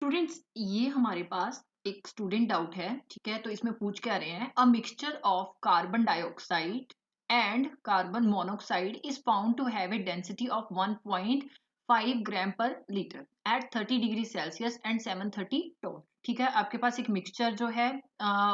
Students, ये हमारे पास एक स्टूडेंट डाउट है। ठीक है, तो इसमें पूछ क्या रहे हैं, a mixture of carbon dioxide and carbon monoxide is found to have a density of 1.5 gram पर litre at 30 degree Celsius and 730 torr. ठीक है, आपके पास एक मिक्सचर जो है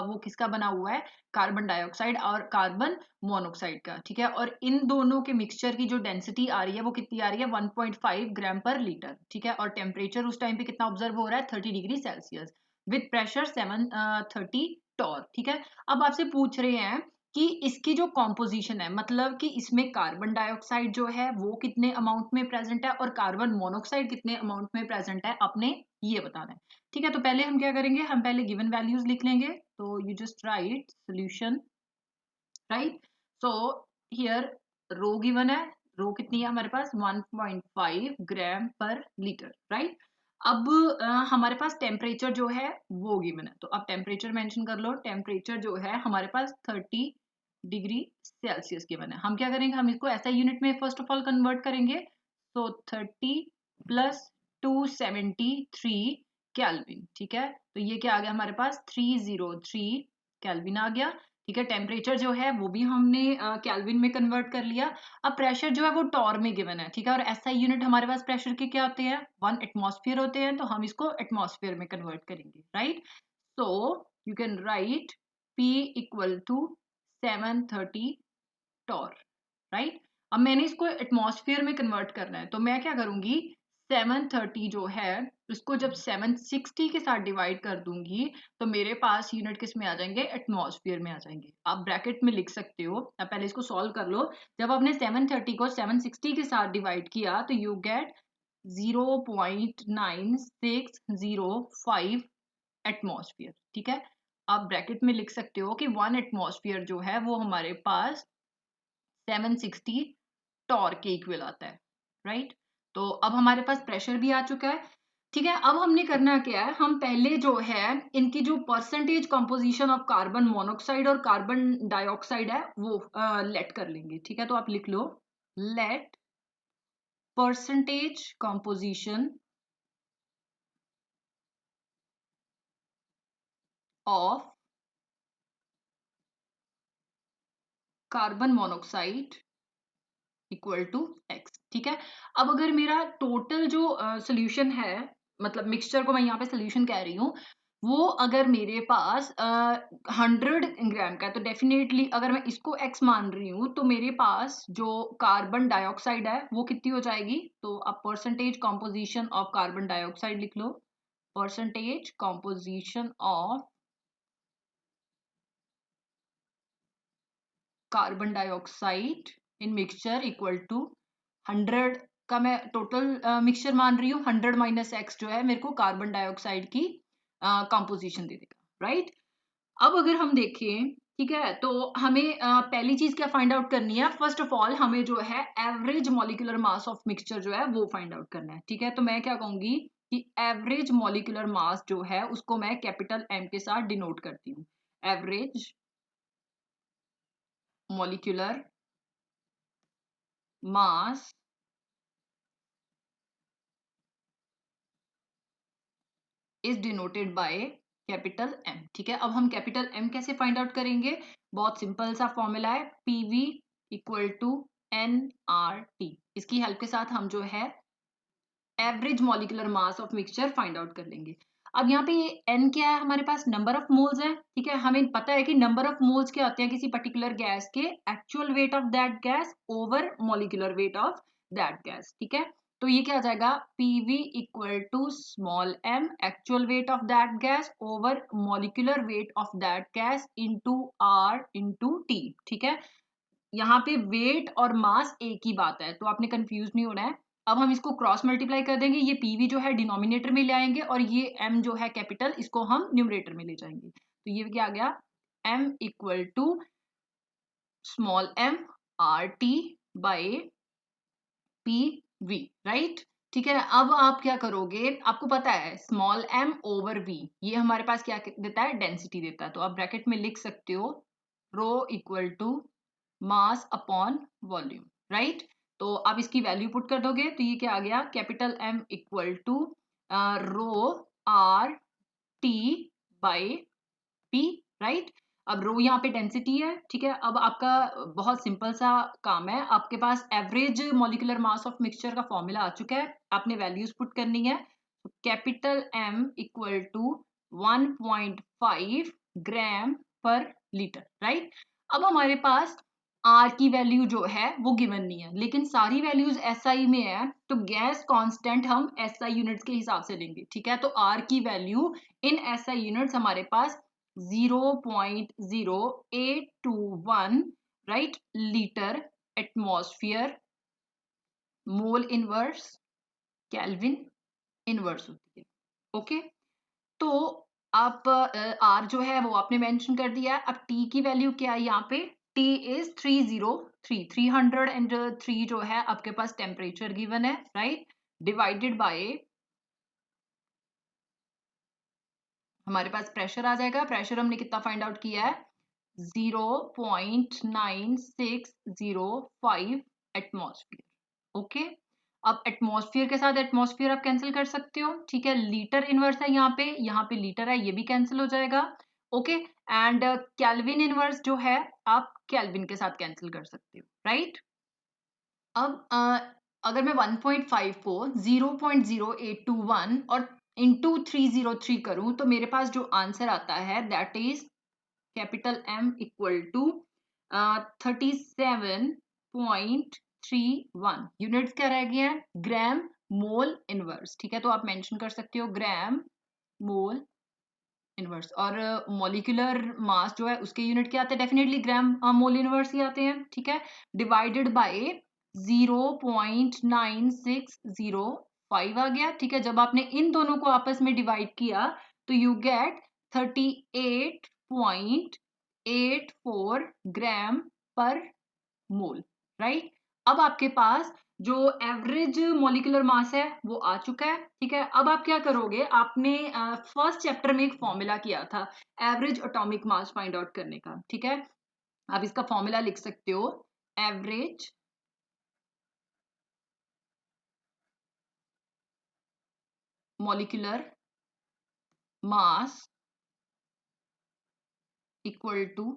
वो किसका बना हुआ है, कार्बन डाइऑक्साइड और कार्बन मोनोऑक्साइड का। ठीक है, और इन दोनों के मिक्सचर की जो डेंसिटी आ रही है वो कितनी आ रही है, 1.5 ग्राम पर लीटर। ठीक है, और टेम्परेचर उस टाइम पे कितना ऑब्जर्व हो रहा है, 30 degree Celsius with pressure 730 torr. ठीक है, अब आपसे पूछ रहे हैं कि इसकी जो कॉम्पोजिशन है, मतलब कि इसमें कार्बन डाइऑक्साइड जो है वो कितने अमाउंट में प्रेजेंट है और कार्बन मोनोऑक्साइड कितने अमाउंट में प्रेजेंट है, अपने ये बताना है। ठीक है, तो पहले हम क्या करेंगे, हम पहले गिवन वैल्यूज लिख लेंगे। तो you just write solution, right. So here rho given है, रो कितनी है हमारे पास, 1.5 ग्राम पर लीटर, राइट। अब हमारे पास टेम्परेचर जो है वो गिवन है, तो अब टेम्परेचर मेंशन कर लो। टेम्परेचर जो है हमारे पास 30 डिग्री सेल्सियस गिवन है। हम क्या करेंगे, हम इसको ऐसा यूनिट में फर्स्ट ऑफ ऑल कन्वर्ट करेंगे। तो 30 प्लस 273 केल्विन। ठीक है, तो ये क्या आ गया हमारे पास, 303 केल्विन आ गया। ठीक है, टेम्परेचर जो है वो भी हमने केल्विन में कन्वर्ट कर लिया। अब प्रेशर जो है वो टॉर में गिवन है। ठीक है, और ऐसा यूनिट हमारे पास प्रेशर के क्या होते हैं, 1 एटमॉस्फेयर होते हैं, तो हम इसको एटमॉस्फेयर में कन्वर्ट करेंगे, right. So you can write P equal to 730 torr, right. अब मैंने इसको एटमॉस्फेयर में कन्वर्ट करना है, तो मैं क्या करूंगी, 730 जो है इसको जब 760 के साथ डिवाइड कर दूंगी तो मेरे पास यूनिट किस में आ जाएंगे, एटमॉस्फेयर में आ जाएंगे। आप ब्रैकेट में लिख सकते हो, अब पहले इसको सॉल्व कर लो। जब आपने 730 को 760 के साथ डिवाइड किया तो यू गेट 0.9605 एटमॉस्फेयर। ठीक है, आप ब्रैकेट में लिख सकते हो कि 1 एटमॉस्फेयर जो है वो हमारे पास 760 टॉर के इक्वल आता है, राइट। तो अब हमारे पास प्रेशर भी आ चुका है। ठीक है, अब हमने करना क्या है, हम पहले जो है इनकी जो percentage composition of carbon monoxide और कार्बन डाइऑक्साइड है वो लेट कर लेंगे। ठीक है, तो आप लिख लो, let percentage composition of carbon monoxide equal to X. ठीक है, अब अगर मेरा टोटल जो सोल्यूशन है, मतलब मिक्सचर को मैं यहाँ पे सोल्यूशन कह रही हूँ, वो अगर मेरे पास 100 ग्राम का है तो डेफिनेटली अगर मैं इसको एक्स मान रही हूँ तो मेरे पास जो कार्बन डाइऑक्साइड है वो कितनी हो जाएगी। तो अब percentage composition of carbon dioxide लिख लो, percentage composition of carbon dioxide in mixture equal to 100 का मैं टोटल मिक्सचर मान रही हूँ, 100 माइनस एक्स जो है मेरे को कार्बन डाइऑक्साइड की कंपोजिशन दे देगा, राइट। अब अगर हम देखें, ठीक है, तो हमें पहली चीज क्या फाइंड आउट करनी है, फर्स्ट ऑफ ऑल हमें जो है average molecular mass of mixture जो है वो फाइंड आउट करना है। ठीक है, तो मैं क्या कहूंगी कि एवरेज मॉलिक्यूलर मास जो है उसको मैं कैपिटल एम के साथ डिनोट करती हूँ। Average molecular mass is denoted by capital M. ठीक है, अब हम कैपिटल एम कैसे फाइंड आउट करेंगे, बहुत सिंपल सा फॉर्मूला है, PV equal to n R T. इसकी हेल्प के साथ हम जो है average molecular mass of mixture find out कर लेंगे। अब यहाँ पे ये एन क्या है, हमारे पास नंबर ऑफ मोल्स है। ठीक है, हमें पता है कि नंबर ऑफ मोल्स क्या होते हैं किसी पर्टिकुलर गैस के, actual weight of that gas over molecular weight of that gas. ठीक है, तो ये क्या आ जाएगा, PV equal to small m actual weight of that gas over molecular weight of that gas into R into T. ठीक है, यहाँ पे वेट और मास एक ही बात है, तो आपने कंफ्यूज नहीं होना है। अब हम इसको क्रॉस मल्टीप्लाई कर देंगे, ये पीवी जो है डिनोमिनेटर में ले आएंगे और ये एम जो है कैपिटल इसको हम न्यूमरेटर में ले जाएंगे। तो ये क्या आ गया, M equal to small m R T by P V, right. ठीक है ना, अब आप क्या करोगे, आपको पता है स्मॉल एम ओवर वी ये हमारे पास क्या देता है, डेंसिटी देता है। तो आप ब्रैकेट में लिख सकते हो rho equal to mass upon volume, right. तो आप इसकी वैल्यू पुट कर दोगे तो ये क्या आ गया, capital M equal to rho R T by P, right. अब रो यहाँ पे डेंसिटी है, ठीक है। अब आपका बहुत सिंपल सा काम है, आपके पास average molecular mass of mixture का फॉर्मूला आ चुका है, आपने वैल्यूज पुट करनी है। Capital M equal to 1.5 gram पर लीटर, राइट। अब हमारे पास आर की वैल्यू जो है वो गिवन नहीं है, लेकिन सारी वैल्यूज एसआई में है, तो गैस कांस्टेंट हम एसआई यूनिट्स के हिसाब से लेंगे, ठीक है। तो आर की वैल्यू इन एसआई यूनिट्स हमारे पास 0.0821, right, litre atmosphere mole inverse kelvin inverse होती है। ओके, तो आप आर जो है वो आपने मेंशन कर दिया। अब टी की वैल्यू क्या है यहाँ पे, टी इज 303 जो है आपके पास टेम्परेचर गिवन है, राइट, डिवाइडेड बाय हमारे पास प्रेशर आ जाएगा। प्रेशर हमने कितना फाइंड आउट किया है, 0.9605 एटमॉस्फेयर। ओके, अब एटमॉस्फेयर के साथ एटमॉस्फेयर आप कैंसिल कर सकते हो, ठीक है। लीटर इनवर्स है यहाँ पे लीटर है, ये भी कैंसिल हो जाएगा। ओके, एंड केल्विन इनवर्स जो है आप केल्विन के साथ कैंसिल कर सकते हो, राइट। अब अगर मैं 1.5 को 0.0821 और इंटू 303 करूं, तो मेरे पास जो आंसर आता है that is capital M equal to 37.31 units क्या रह गए हैं, ग्राम मोल इनवर्स, ठीक है। तो आप मेंशन कर सकते हो ग्राम मोल इनवर्स, और मॉलिक्यूलर मास जो है उसके यूनिट क्या आते हैं, डेफिनेटली ग्राम मोल इनवर्स ही आते हैं, ठीक है। डिवाइडेड बाय 0.9605 आ गया, ठीक है। जब आपने इन दोनों को आपस में डिवाइड किया तो यू गेट 38.84 ग्राम पर मोल, राइट। अब आपके पास जो एवरेज मॉलिक्यूलर मास है वो आ चुका है, ठीक है। अब आप क्या करोगे, आपने फर्स्ट चैप्टर में एक फॉर्मूला किया था average atomic mass find out करने का, ठीक है। आप इसका फॉर्मूला लिख सकते हो, average molecular mass equal to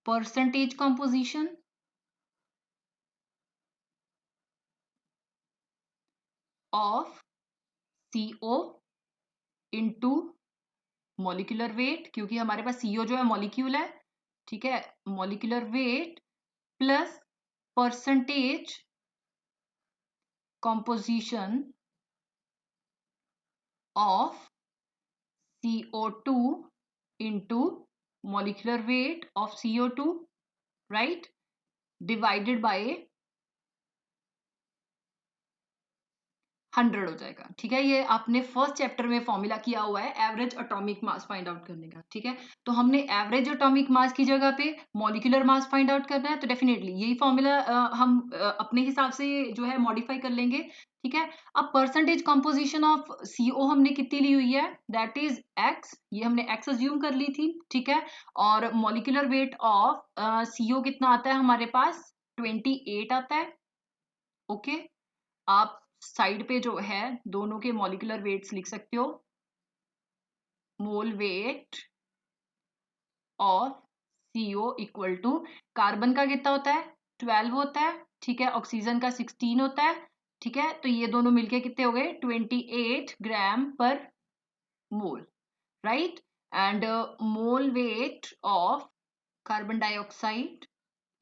percentage composition of CO into molecular weight, क्योंकि हमारे पास CO जो है मॉलिक्यूल है, ठीक है, molecular weight plus percentage composition of CO2 into molecular weight of CO2, right, divided by 100 हो जाएगा, ठीक है। ये आपने फर्स्ट चैप्टर में फॉर्मूला किया हुआ है average atomic mass find out करने का, ठीक है। तो हमने एवरेज एटॉमिक मास की जगह पे मॉलिक्यूलर मास फाइंड आउट करना है, तो डेफिनेटली यही फॉर्मूला हम अपने हिसाब से जो है मॉडिफाई कर लेंगे, ठीक है। अब परसेंटेज कंपोजिशन ऑफ CO हमने कितनी ली हुई है, दैट इज x, ये हमने x अज्यूम कर ली थी, ठीक है। और मॉलिक्यूलर वेट ऑफ CO कितना आता है हमारे पास, 28 आता है। ओके, आप साइड पे जो है दोनों के मॉलिक्यूलर वेट्स लिख सकते हो, mole weight of CO equal to carbon का कितना होता है, 12 होता है, ठीक है। ऑक्सीजन का 16 होता है, ठीक है। तो ये दोनों मिलके कितने हो गए, 28 ग्राम पर mole, right. And mole weight of carbon dioxide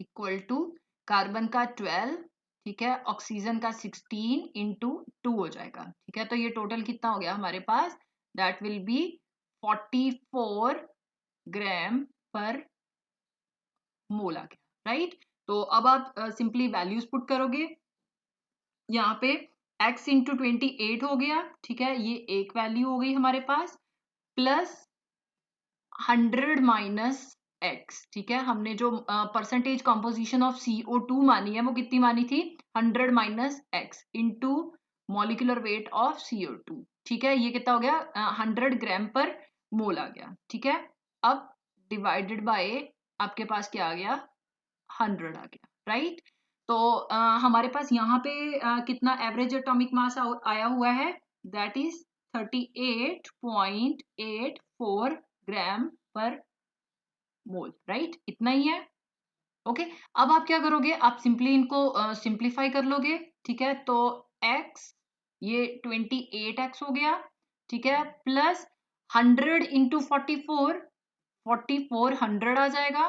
equal to carbon का 12, ठीक है, ऑक्सीजन का 16 इंटू 2 हो जाएगा, ठीक है। तो ये टोटल कितना हो गया हमारे पास, दैट विल बी 44 ग्राम पर मोल आ गया, राइट। तो अब आप सिंपली वैल्यूज पुट करोगे, यहाँ पे x इंटू 28 हो गया, ठीक है, ये एक वैल्यू हो गई हमारे पास, प्लस 100 माइनस x, ठीक है। हमने जो परसेंटेज कंपोजिशन ऑफ CO2 मानी है वो कितनी मानी थी, 100 minus x into molecular weight of CO2, ठीक है। ये कितना हो गया, 100 ग्राम पर मोल आ गया, ठीक है। अब डिवाइडेड बाय आपके पास क्या आ गया, 100 आ गया, राइट। तो हमारे पास यहाँ पे कितना एवरेज एटॉमिक मास आया हुआ है, दैट इज 38.84 ग्राम पर मोल, राइट? इतना ही है। ओके, अब आप क्या करोगे, आप सिंपली इनको सिंप्लीफाई कर लोगे, ठीक है? तो x ये 28x हो गया, ठीक है, प्लस 100 इंटू 44, 4400 आ जाएगा,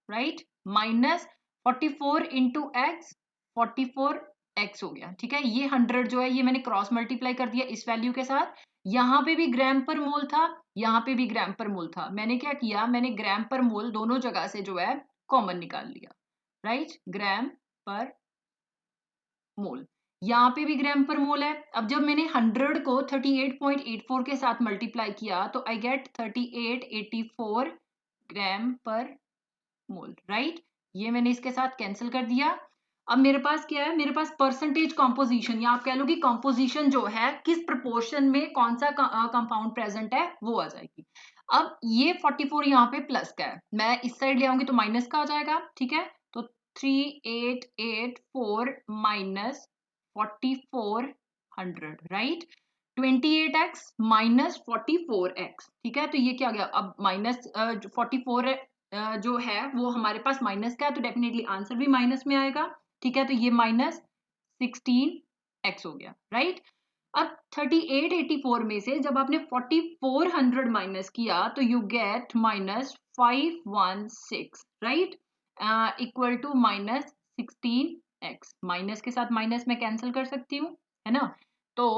right? Minus 44 into x, 44x हो गया, ठीक है? ये 100 जो है ये मैंने क्रॉस मल्टीप्लाई कर दिया इस वैल्यू के साथ। यहाँ पे भी ग्राम पर मोल था, यहाँ पे भी ग्राम पर मोल था। मैंने क्या किया, मैंने ग्राम पर मोल दोनों जगह से जो है कॉमन निकाल लिया, राइट? ग्राम पर मोल, यहाँ पे भी ग्राम पर मोल है। अब जब मैंने 100 को 38.84 के साथ मल्टीप्लाई किया तो आई गेट 3884 ग्राम पर मोल, राइट? ये मैंने इसके साथ कैंसिल कर दिया। अब मेरे पास क्या है, मेरे पास परसेंटेज कॉम्पोजिशन, या आप कह लो कि कॉम्पोजिशन जो है किस प्रोपोर्शन में कौन सा कंपाउंड प्रेजेंट है वो आ जाएगी। अब ये 44 यहाँ पे प्लस का है, मैं इस साइड ले आऊंगी तो माइनस का आ जाएगा, ठीक है? तो 3884 minus 4400, right? 28x minus 44x, ठीक है? तो ये क्या आ गया, अब माइनस 44 जो है वो हमारे पास माइनस का है, तो डेफिनेटली आंसर भी माइनस में आएगा, ठीक है? तो ये माइनस 16x हो गया, राइट? अब 3884 में से जब आपने 4400 माइनस किया तो you get minus 516, right? Equal to minus 16x। Minus के साथ माइनस में कैंसिल कर सकती हूँ, है ना? तो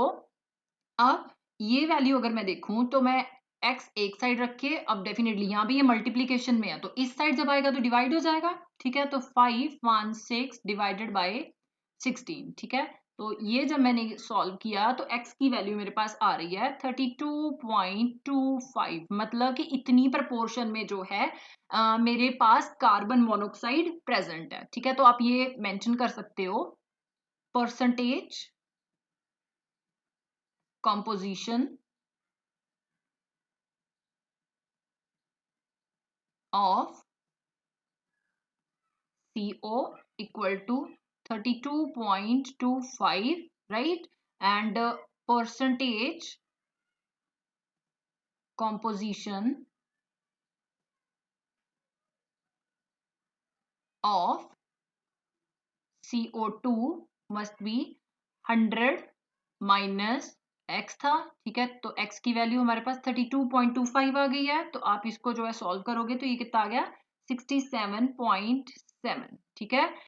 अब ये वैल्यू अगर मैं देखूं तो मैं x एक साइड रख के, अब डेफिनेटली यहाँ भी ये मल्टीप्लीकेशन में है तो इस साइड जब आएगा तो डिवाइड हो जाएगा, ठीक है? तो 516 डिवाइडेड बाय 16, ठीक है? तो ये जब मैंने सॉल्व किया तो x की वैल्यू मेरे पास आ रही है 32.25, मतलब कि इतनी प्रपोर्शन में जो है मेरे पास कार्बन मोनोक्साइड प्रेजेंट है, ठीक है? तो आप ये मेंशन कर सकते हो, percentage composition of CO equal to 32.25, right? And percentage composition of CO2 must be 100 minus x था, ठीक है? तो x की वैल्यू हमारे पास 32.25 आ गई है, तो आप इसको जो है सॉल्व करोगे तो ये कितना आ गया, 67.7, ठीक है?